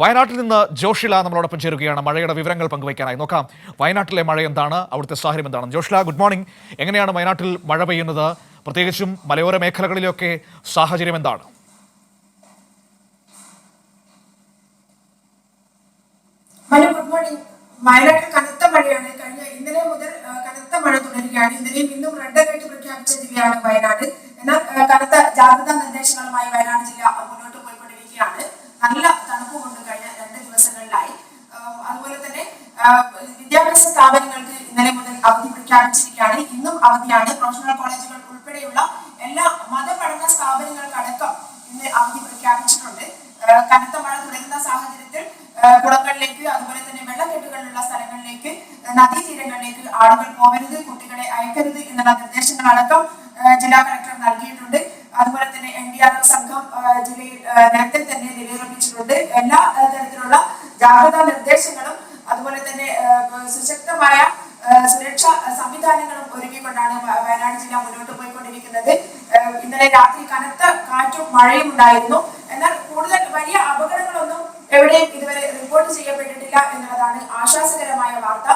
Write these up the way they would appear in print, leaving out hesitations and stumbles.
വയനാട്ടിൽ നിന്ന് ജോഷില നമ്മളോടൊപ്പം ചേരുകയാണ് മഴയുടെ വിവരങ്ങൾ പങ്കുവയ്ക്കാനായി. നോക്കാം വയനാട്ടിലെ മഴ എന്താണ്, അവിടുത്തെ സാഹചര്യം എന്താണ്. Joshila, good morning. എങ്ങനെയാണ് വയനാട്ടിൽ മഴ പെയ്യുന്നത്? പ്രത്യേകിച്ചും മലയോര മേഖലകളിലൊക്കെ സാഹചര്യം എന്താണ്? Good morning. വയനാട്ടിൽ കനത്ത മഴയാണ്. ഇന്നലെ മുതൽ കനത്ത മഴ തുടരുകയാണ്. ഇന്നലെയും ഇന്നും റെഡ് അലർട്ട് പ്രഖ്യാപിച്ച ജില്ലയാണ് വയനാട്. എന്നാൽ കനത്ത ജാഗ്രതാ നിർദ്ദേശങ്ങളുമായി വയനാട് ജില്ല മുന്നോട്ട് പോയിക്കൊണ്ടിരിക്കുകയാണ്. നല്ല തണുപ്പ് കൊണ്ട് കഴിഞ്ഞ 2 ദിവസങ്ങളിലായി. അതുപോലെ തന്നെ വിദ്യാഭ്യാസ സ്ഥാപനങ്ങൾക്ക് ഇന്നലെ മുതൽ അവധി പ്രഖ്യാപിച്ചിരിക്കുകയാണ്. ഇന്നും അവധിയാണ്. പ്രൊഫഷണൽ കോളേജുകൾ ഉൾപ്പെടെയുള്ള എല്ലാ മതപഠന സ്ഥാപനങ്ങൾക്കടക്കം ഇന്ന് അവധി പ്രഖ്യാപിച്ചിട്ടുണ്ട്. കനത്ത മഴ തുടരുന്ന സാഹചര്യത്തിൽ കുളങ്ങളിലേക്ക്, അതുപോലെ തന്നെ വെള്ളക്കെട്ടുകളിലുള്ള സ്ഥലങ്ങളിലേക്ക്, നദീതീരങ്ങളിലേക്ക് ആളുകൾ പോകരുത്, കുട്ടികളെ അയക്കരുത് എന്നുള്ള നിർദ്ദേശങ്ങളടക്കം ജില്ലാ കളക്ടർ നൽകിയിട്ടുണ്ട്. അതുപോലെ തന്നെ NDRF സംഘം ജില്ലയിൽ നേരത്തെ തന്നെ നിലയുറപ്പിച്ചിട്ടുണ്ട്. എല്ലാ തരത്തിലുള്ള ജാഗ്രതാ നിർദ്ദേശങ്ങളും അതുപോലെ തന്നെ സുശക്തമായ സുരക്ഷാ സംവിധാനങ്ങളും ഒരുക്കിക്കൊണ്ടാണ് വയനാട് ജില്ല മുന്നോട്ട് പോയിക്കൊണ്ടിരിക്കുന്നത്. ഇന്നലെ രാത്രി കനത്ത കാറ്റും മഴയും ഉണ്ടായിരുന്നു. എന്നാൽ കൂടുതൽ വലിയ അപകടങ്ങളൊന്നും എവിടെയും ഇതുവരെ റിപ്പോർട്ട് ചെയ്യപ്പെട്ടിട്ടില്ല എന്നുള്ളതാണ് ആശ്വാസകരമായ വാർത്ത.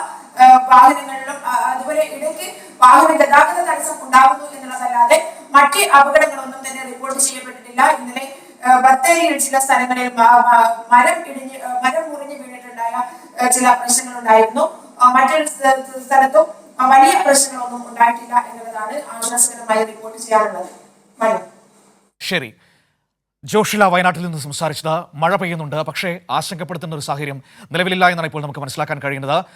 വാഹനങ്ങളിലും അതുപോലെ ഇടയ്ക്ക് വാഹന ഗതാഗത തടസ്സം ഉണ്ടാകുന്നു എന്നുള്ളതല്ലാതെ മറ്റ് അപകടങ്ങളൊന്നും തന്നെ റിപ്പോർട്ട് ചെയ്യപ്പെട്ടിട്ടില്ല. ഇന്നലെ ബത്തേരിയിൽ ചില സ്ഥലങ്ങളിൽ മരം മുറിഞ്ഞ് വീണിട്ടുണ്ടായ ചില പ്രശ്നങ്ങളുണ്ടായിരുന്നു. മറ്റൊരു സ്ഥലത്തും വലിയ പ്രശ്നങ്ങളൊന്നും ഉണ്ടായിട്ടില്ല എന്നുള്ളതാണ് ആശ്വാസകരമായി റിപ്പോർട്ട് ചെയ്യാറുള്ളത്. ശരി, ജോഷില വയനാട്ടിൽ നിന്ന് സംസാരിച്ചത്. മഴ പെയ്യുന്നുണ്ട്, പക്ഷേ ആശങ്കപ്പെടുത്തുന്ന ഒരു സാഹചര്യം നിലവിലില്ല എന്നാണ് ഇപ്പോൾ നമുക്ക് മനസ്സിലാക്കാൻ കഴിയുന്നത്.